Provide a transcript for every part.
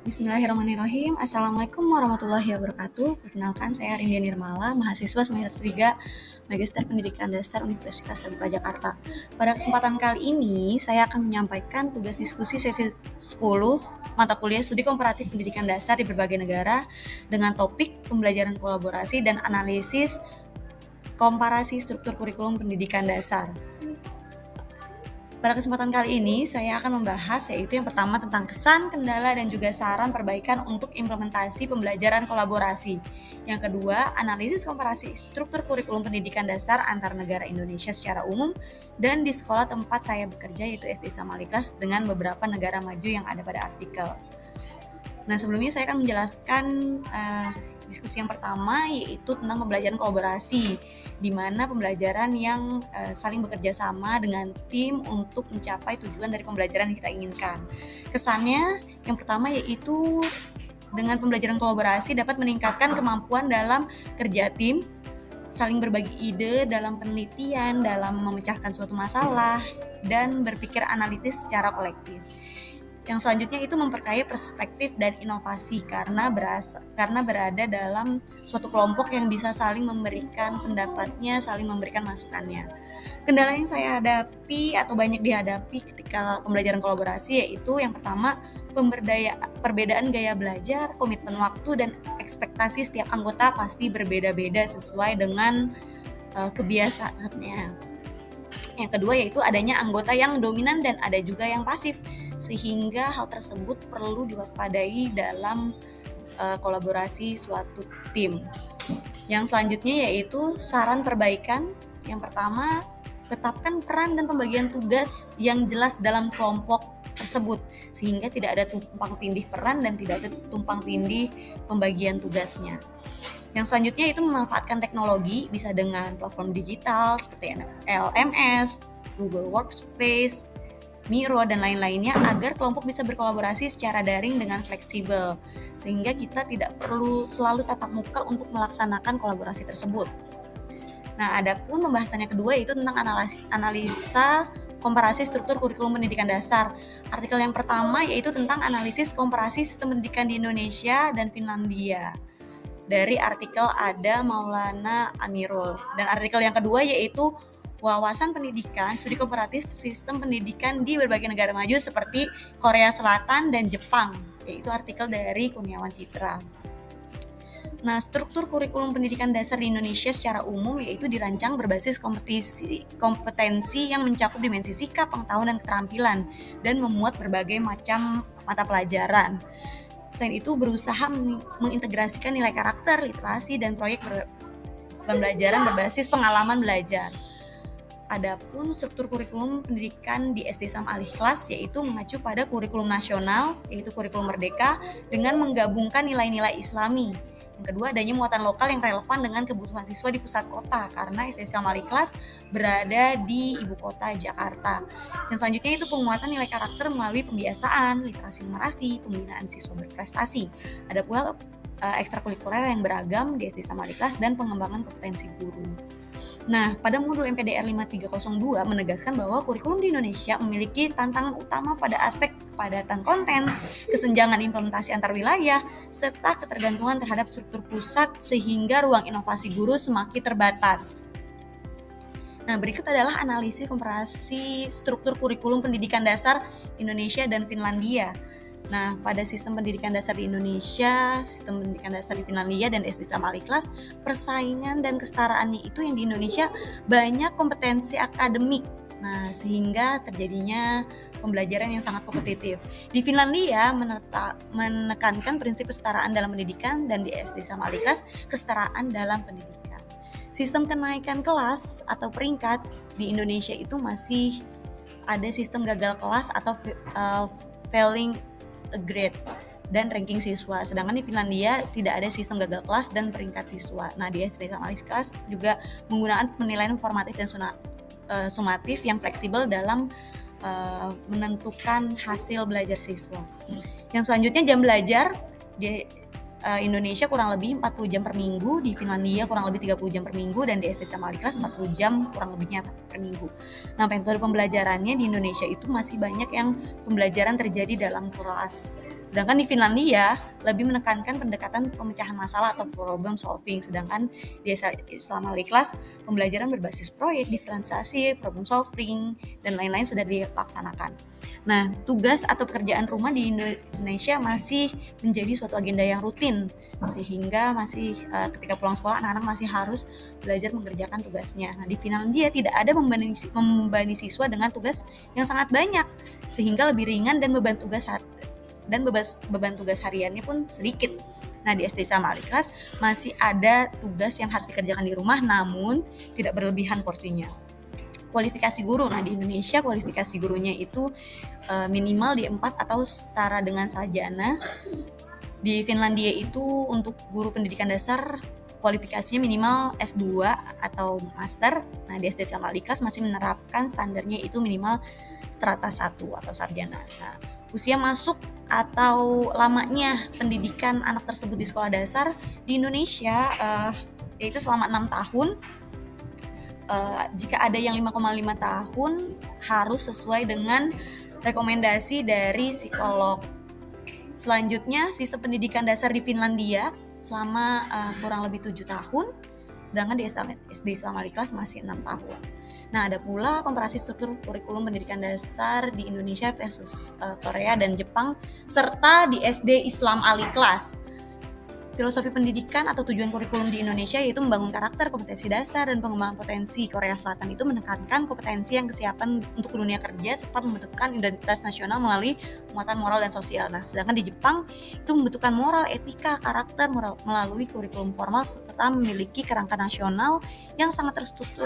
Bismillahirrahmanirrahim. Assalamualaikum warahmatullahi wabarakatuh. Perkenalkan, saya Rindia Nirmala, mahasiswa semester 3 Magister Pendidikan Dasar Universitas Terbuka Jakarta. Pada kesempatan kali ini, saya akan menyampaikan tugas diskusi sesi 10 mata kuliah Studi Komparatif Pendidikan Dasar di berbagai negara dengan topik pembelajaran kolaborasi dan analisis komparasi struktur kurikulum pendidikan dasar. Pada kesempatan kali ini, saya akan membahas yaitu yang pertama tentang kesan, kendala, dan juga saran perbaikan untuk implementasi pembelajaran kolaborasi. Yang kedua, analisis komparasi struktur kurikulum pendidikan dasar antar negara Indonesia secara umum dan di sekolah tempat saya bekerja yaitu SD Samaliklas dengan beberapa negara maju yang ada pada artikel. Nah, sebelumnya saya akan menjelaskan diskusi yang pertama yaitu tentang pembelajaran kolaborasi, di mana pembelajaran yang saling bekerja sama dengan tim untuk mencapai tujuan dari pembelajaran yang kita inginkan. Kesannya yang pertama yaitu dengan pembelajaran kolaborasi dapat meningkatkan kemampuan dalam kerja tim, saling berbagi ide dalam penelitian, dalam memecahkan suatu masalah, dan berpikir analitis secara kolektif. Yang selanjutnya itu memperkaya perspektif dan inovasi karena berada dalam suatu kelompok yang bisa saling memberikan pendapatnya, saling memberikan masukannya. Kendala yang saya hadapi atau banyak dihadapi ketika pembelajaran kolaborasi yaitu yang pertama perbedaan gaya belajar, komitmen waktu, dan ekspektasi setiap anggota pasti berbeda-beda sesuai dengan kebiasaannya. Yang kedua yaitu adanya anggota yang dominan dan ada juga yang pasif, sehingga hal tersebut perlu diwaspadai dalam kolaborasi suatu tim. Yang selanjutnya yaitu saran perbaikan. Yang pertama, tetapkan peran dan pembagian tugas yang jelas dalam kelompok tersebut, sehingga tidak ada tumpang tindih peran dan tidak ada tumpang tindih pembagian tugasnya. Yang selanjutnya itu memanfaatkan teknologi, bisa dengan platform digital seperti LMS, Google Workspace, Miro, dan lain-lainnya agar kelompok bisa berkolaborasi secara daring dengan fleksibel, sehingga kita tidak perlu selalu tatap muka untuk melaksanakan kolaborasi tersebut. Nah, adapun pembahasannya kedua yaitu tentang analisa komparasi struktur kurikulum pendidikan dasar. Artikel yang pertama yaitu tentang analisis komparasi sistem pendidikan di Indonesia dan Finlandia, dari artikel Ada Maulana Amirul. Dan artikel yang kedua yaitu wawasan pendidikan, studi komparatif sistem pendidikan di berbagai negara maju seperti Korea Selatan dan Jepang, yaitu artikel dari Kurniawan Citra. Nah, struktur kurikulum pendidikan dasar di Indonesia secara umum yaitu dirancang berbasis kompetensi yang mencakup dimensi sikap, pengetahuan, dan keterampilan, dan memuat berbagai macam mata pelajaran. Selain itu, berusaha mengintegrasikan nilai karakter, literasi, dan proyek pembelajaran berbasis pengalaman belajar. Adapun struktur kurikulum pendidikan di SD Sam Al-Ikhlas yaitu mengacu pada kurikulum nasional, yaitu kurikulum merdeka, dengan menggabungkan nilai-nilai Islami. Yang kedua, adanya muatan lokal yang relevan dengan kebutuhan siswa di pusat kota, karena SD Sam Al-Ikhlas berada di ibu kota Jakarta. Yang selanjutnya itu penguatan nilai karakter melalui pembiasaan, literasi numerasi, pembinaan siswa berprestasi. Ada pula ekstrakurikuler yang beragam di SD Sam Al-Ikhlas dan pengembangan kompetensi guru. Nah, pada modul MPDR 5302 menegaskan bahwa kurikulum di Indonesia memiliki tantangan utama pada aspek kepadatan konten, kesenjangan implementasi antar wilayah, serta ketergantungan terhadap struktur pusat sehingga ruang inovasi guru semakin terbatas. Nah, berikut adalah analisis komparasi struktur kurikulum pendidikan dasar Indonesia dan Finlandia. Nah, pada sistem pendidikan dasar di Indonesia, sistem pendidikan dasar di Finlandia, dan SD Sam Al-Ikhlas, persaingan dan kesetaraannya itu yang di Indonesia banyak kompetensi akademik. Nah, sehingga terjadinya pembelajaran yang sangat kompetitif. Di Finlandia menekankan prinsip kesetaraan dalam pendidikan, dan di SD Sam Al-Ikhlas kesetaraan dalam pendidikan. Sistem kenaikan kelas atau peringkat di Indonesia itu masih ada sistem gagal kelas atau failing a grade dan ranking siswa. Sedangkan di Finlandia tidak ada sistem gagal kelas dan peringkat siswa. Nah, di SD Sam Al-Ikhlas juga menggunakan penilaian formatif dan sumatif yang fleksibel dalam menentukan hasil belajar siswa. Yang selanjutnya jam belajar di Indonesia kurang lebih 40 jam per minggu, di Finlandia kurang lebih 30 jam per minggu, dan di SD Sam Al-Ikhlas 40 jam kurang lebihnya per minggu. Nah, metode pembelajarannya di Indonesia itu masih banyak yang pembelajaran terjadi dalam kelas. Sedangkan di Finlandia lebih menekankan pendekatan pemecahan masalah atau problem solving. Sedangkan di Islam Al-Ikhlas pembelajaran berbasis proyek, diferensiasi, problem solving, dan lain-lain sudah dilaksanakan. Nah, tugas atau pekerjaan rumah di Indonesia masih menjadi suatu agenda yang rutin, sehingga masih ketika pulang sekolah anak-anak masih harus belajar mengerjakan tugasnya. Nah, di Finlandia tidak ada membebani siswa dengan tugas yang sangat banyak, sehingga lebih ringan dan beban tugas hariannya pun sedikit. Nah, di SD Islam Al-Ikhlas masih ada tugas yang harus dikerjakan di rumah, namun tidak berlebihan porsinya. Kualifikasi guru. Nah, di Indonesia kualifikasi gurunya itu minimal di 4 atau setara dengan sarjana. Di Finlandia itu untuk guru pendidikan dasar kualifikasinya minimal S2 atau master. Nah, di SD Islam Al-Ikhlas masih menerapkan standarnya itu minimal strata 1 atau sarjana. Nah, usia masuk atau lamanya pendidikan anak tersebut di sekolah dasar di Indonesia yaitu selama 6 tahun. Jika ada yang 5,5 tahun harus sesuai dengan rekomendasi dari psikolog. Selanjutnya, sistem pendidikan dasar di Finlandia selama kurang lebih 7 tahun, sedangkan di SD Islam Al-Ikhlas masih 6 tahun. Nah, ada pula komparasi struktur kurikulum pendidikan dasar di Indonesia versus Korea dan Jepang, serta di SD Islam Al-Ikhlas. Filosofi pendidikan atau tujuan kurikulum di Indonesia yaitu membangun karakter, kompetensi dasar, dan pengembangan potensi. Korea Selatan itu menekankan kompetensi yang kesiapan untuk dunia kerja serta membentukkan identitas nasional melalui muatan moral dan sosial. Nah, sedangkan di Jepang itu membentukkan moral, etika, karakter melalui kurikulum formal serta memiliki kerangka nasional yang sangat terstruktur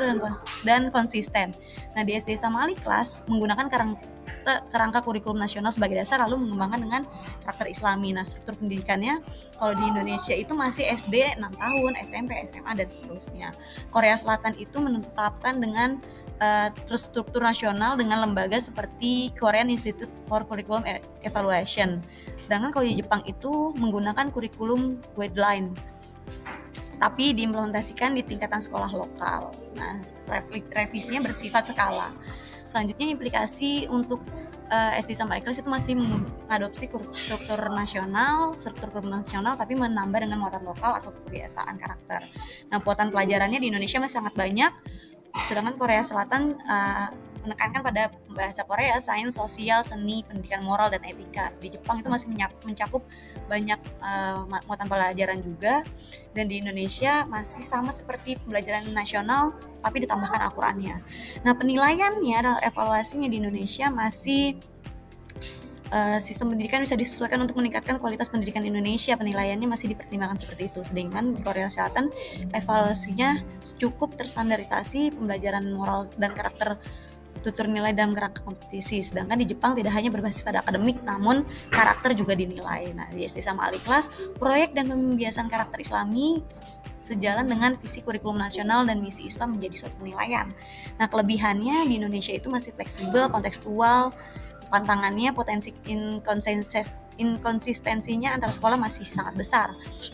dan konsisten. Nah, di SD Islam Al-Ikhlas menggunakan kerangka kurikulum nasional sebagai dasar lalu mengembangkan dengan karakter Islami. Nah, struktur pendidikannya kalau di Indonesia itu masih SD 6 tahun, SMP, SMA, dan seterusnya. Korea Selatan itu menetapkan dengan terstruktur nasional dengan lembaga seperti Korean Institute for Curriculum Evaluation. Sedangkan kalau di Jepang itu menggunakan kurikulum guideline, tapi diimplementasikan di tingkatan sekolah lokal. Nah, revisinya bersifat skala. Selanjutnya implikasi untuk SD Islam Al-Ikhlas itu masih mengadopsi struktur nasional tapi menambah dengan muatan lokal atau kebiasaan karakter. Nah, muatan pelajarannya di Indonesia masih sangat banyak, sedangkan Korea Selatan menekankan pada bahasa Korea, sains, sosial, seni, pendidikan moral, dan etika. Di Jepang itu masih mencakup banyak muatan pelajaran juga, dan di Indonesia masih sama seperti pembelajaran nasional tapi ditambahkan Al-Qur'annya. Nah, penilaiannya dan evaluasinya di Indonesia masih sistem pendidikan bisa disesuaikan untuk meningkatkan kualitas pendidikan di Indonesia. Penilaiannya masih dipertimbangkan seperti itu. Sedangkan di Korea Selatan evaluasinya cukup terstandarisasi pembelajaran moral dan karakter tutur nilai dalam kerangka kompetisi. Sedangkan di Jepang tidak hanya berbasis pada akademik, namun karakter juga dinilai. Nah, di SD Islam Al-Ikhlas, proyek dan pembiasan karakter Islami sejalan dengan visi kurikulum nasional dan misi Islam menjadi suatu penilaian. Nah, kelebihannya di Indonesia itu masih fleksibel, kontekstual, tantangannya potensi inkonsistensinya antar sekolah masih sangat besar.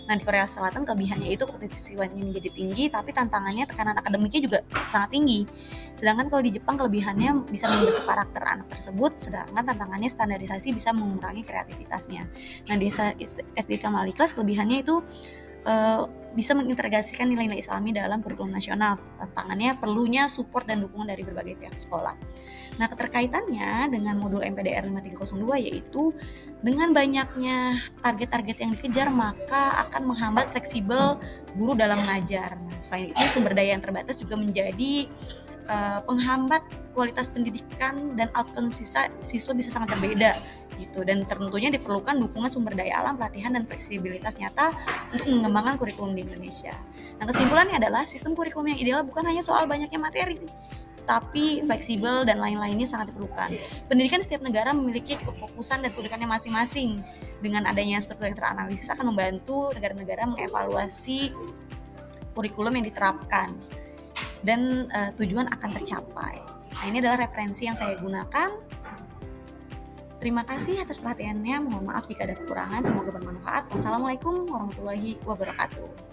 Nah, di Korea Selatan kelebihannya itu kompetensi siswanya menjadi tinggi, tapi tantangannya tekanan akademiknya juga sangat tinggi. Sedangkan kalau di Jepang kelebihannya bisa membentuk karakter anak tersebut, sedangkan tantangannya standarisasi bisa mengurangi kreativitasnya. Nah, di SD Islam Al-Ikhlas kelebihannya itu bisa mengintegrasikan nilai-nilai Islami dalam kurikulum nasional. Tantangannya perlunya support dan dukungan dari berbagai pihak sekolah. Nah, keterkaitannya dengan modul MPDR 5302 yaitu dengan banyaknya target-target yang dikejar maka akan menghambat fleksibel guru dalam mengajar. Nah, selain itu sumber daya yang terbatas juga menjadi penghambat kualitas pendidikan dan outcome siswa bisa sangat berbeda gitu, dan tentunya diperlukan dukungan sumber daya alam, pelatihan, dan fleksibilitas nyata untuk mengembangkan kurikulum di Indonesia. Nah, kesimpulannya adalah sistem kurikulum yang ideal bukan hanya soal banyaknya materi, tapi fleksibel dan lain-lainnya sangat diperlukan. Pendidikan setiap negara memiliki kefokusan dan kedudukannya masing-masing. Dengan adanya struktur yang teranalisis akan membantu negara-negara mengevaluasi kurikulum yang diterapkan dan tujuan akan tercapai. Nah, ini adalah referensi yang saya gunakan. Terima kasih atas perhatiannya. Mohon maaf jika ada kekurangan. Semoga bermanfaat. Wassalamualaikum warahmatullahi wabarakatuh.